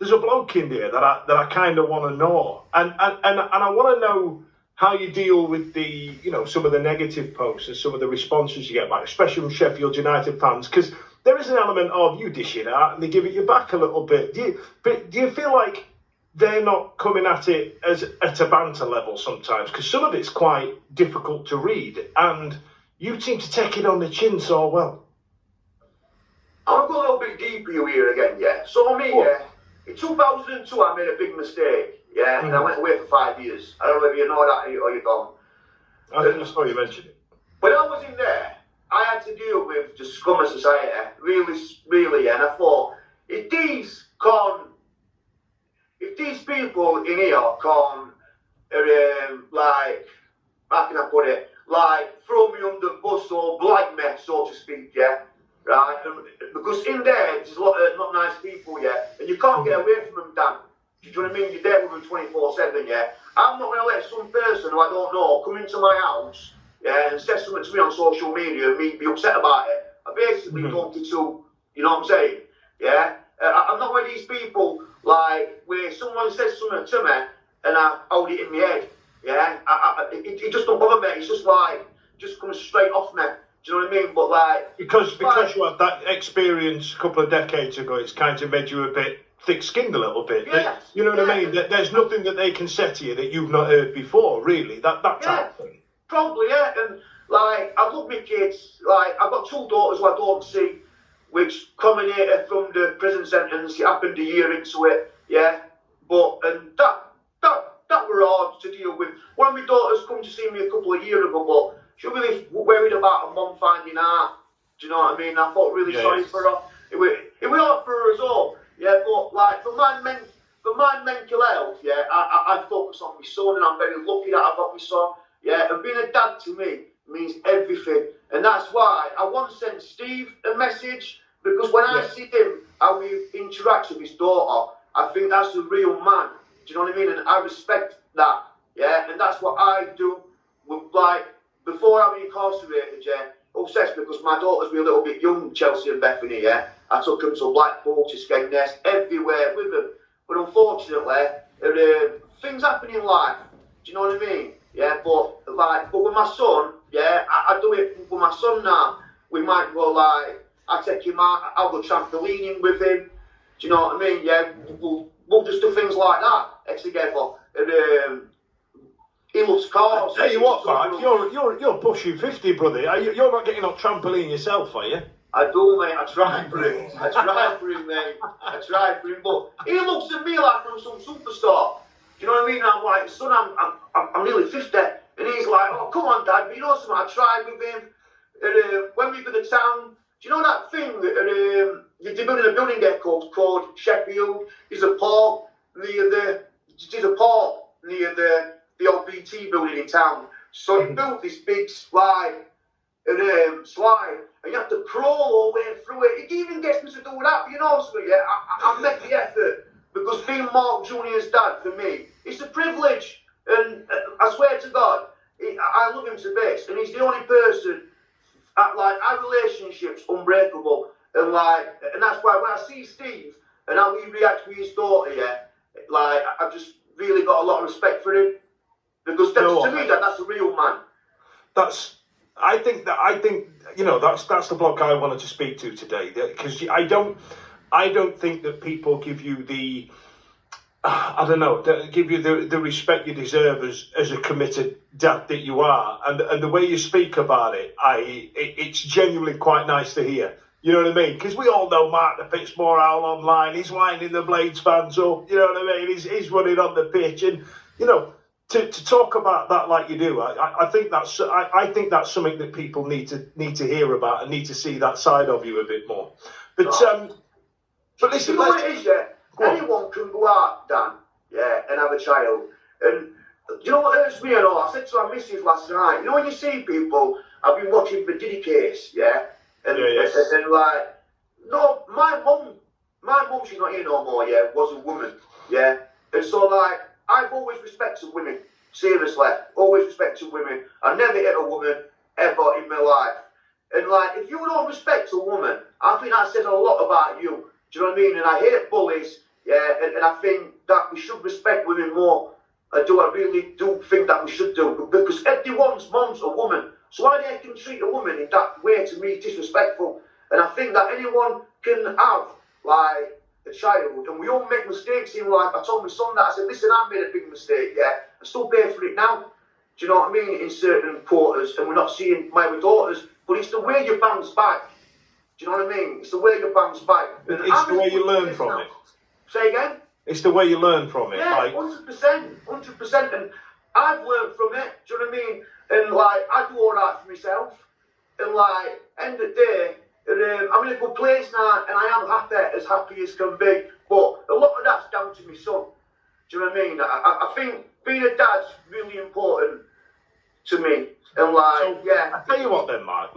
there's a bloke in there that I kind of want to know, and I want to know how you deal with the, some of the negative posts and some of the responses you get back, especially from Sheffield United fans, because there is an element of you dish it out and they give it you back a little bit. Do you feel like they're not coming at it at a banter level sometimes? Because some of it's quite difficult to read, and you seem to take it on the chin so well. I'll go a little bit deeper here again, yeah. So me, yeah, in 2002 I made a big mistake, yeah, and I went away for 5 years. I don't know if you know that or you don't. I just saw you mention it. When I was in there, I had to deal with the scum of society, really, and I thought, if these people in here can't, like, how can I put it, like, throw me under the bus or blind me, so to speak, yeah, right? Because in there, there's a lot of not nice people, yeah, and you can't get away from them, Dan. Do you know what I mean? You're there with them 24/7, yeah. I'm not going to let some person who I don't know come into my house, yeah, and say something to me on social media and me be upset about it. I basically don't get to, you know what I'm saying? Yeah? I'm not one of these people, like, where someone says something to me and I hold it in my head, yeah? It just don't bother me. It's just like, just comes straight off me. Do you know what I mean? But like... Because you had that experience a couple of decades ago, it's kind of made you a bit thick-skinned a little bit. Yes, you know what I mean? There's nothing that they can say to you that you've not heard before, really. That type of thing. Probably, yeah. And, like, I love my kids. Like, I've got 2 daughters who I don't see, which culminated from the prison sentence. It happened a year into it, yeah. But, and that were hard to deal with. One of my daughters come to see me a couple of years ago, but she was really worried about her mum finding out. Do you know what I mean? I felt really sorry for her. It was hard for her as well, yeah. But, like, for my mental health, yeah, I focus on my son, and I'm very lucky that I've got my son. Yeah, and being a dad to me means everything. And that's why I once sent Steve a message, because when I see him, how he interacts with his daughter, I think that's a real man. Do you know what I mean? And I respect that. Yeah, and that's what I do. With, like, before I was incarcerated, yeah, obsessed because my daughters were a little bit young, Chelsea and Bethany, yeah. I took them to Blackpool, to Skegness, everywhere with them. But unfortunately, things happen in life. Do you know what I mean? Yeah, but with my son, yeah, I do it with my son now. We might go, like, I take him out, I'll go trampolining with him. Do you know what I mean? Yeah, we'll just do things like that together. And he loves cars. Tell you what, Mark, you're pushing 50, brother. You're not getting on trampoline yourself, are you? I do, mate. I try for him. Mate. I try for him, but he looks at me like I'm some superstar. Do you know what I mean? I'm like, son, I'm nearly 50. And he's like, oh, come on, Dad. But you know something? I tried with him. And, when we go to town, do you know that thing that they're building a building there called Sheffield? There's a park near the old BT building in town. So he built this big slide, and you have to crawl all the way through it. It even gets me to do that, you know, so yeah, I make the effort. Because being Mark Jr.'s dad, for me, it's a privilege. And I swear to God, I love him to bits. And he's the only person, like, our relationship's unbreakable. And that's why when I see Steve and how he reacts with his daughter, yeah, like, I've just really got a lot of respect for him. Because to me, that's a real man. I think that's the bloke I wanted to speak to today. Because I don't think that people give you the, give you the respect you deserve as a committed dad that you are, and the way you speak about it, it's genuinely quite nice to hear. You know what I mean? Because we all know Mark the Pitsmoor Owl online. He's winding the Blades fans up. You know what I mean? He's running on the pitch, and to talk about that like you do, I think that's something that people need to hear about and need to see that side of you a bit more. But listen, you know what it is, yeah? Anyone can go out, Dan, yeah, and have a child. And you know what hurts me and all? I said to my missus last night, you know when you see people, I've been watching the Diddy case, yeah? And like, no, my mum, she's not here no more, yeah, was a woman, yeah? And so, like, I've always respected women, seriously, always respected women. I never hit a woman ever in my life. And, like, if you don't respect a woman, I think that says a lot about you. Do you know what I mean? And I hate bullies, Yeah, and I think that we should respect women more. I really do think that we should do, because everyone's mom's a woman. So why they can treat a woman in that way, to me, is disrespectful. And I think that anyone can have, like, a child, and we all make mistakes in life. I told my son that. I said, listen, I made a big mistake, yeah? I still pay for it now. Do you know what I mean? In certain quarters, and we're not seeing my daughters, but it's the way you bounce back. Do you know what I mean? It's the way you bounce back. And it's the way you learn from it. Say again? It's the way you learn from it. Yeah, 100%. And I've learned from it. Do you know what I mean? And like, I do all right for myself. And like, end of the day, I'm in a good place now, and I am happy as can be. But a lot of that's down to my son. Do you know what I mean? I think being a dad's really important to me. And like, So, yeah. I tell you what then, Mark.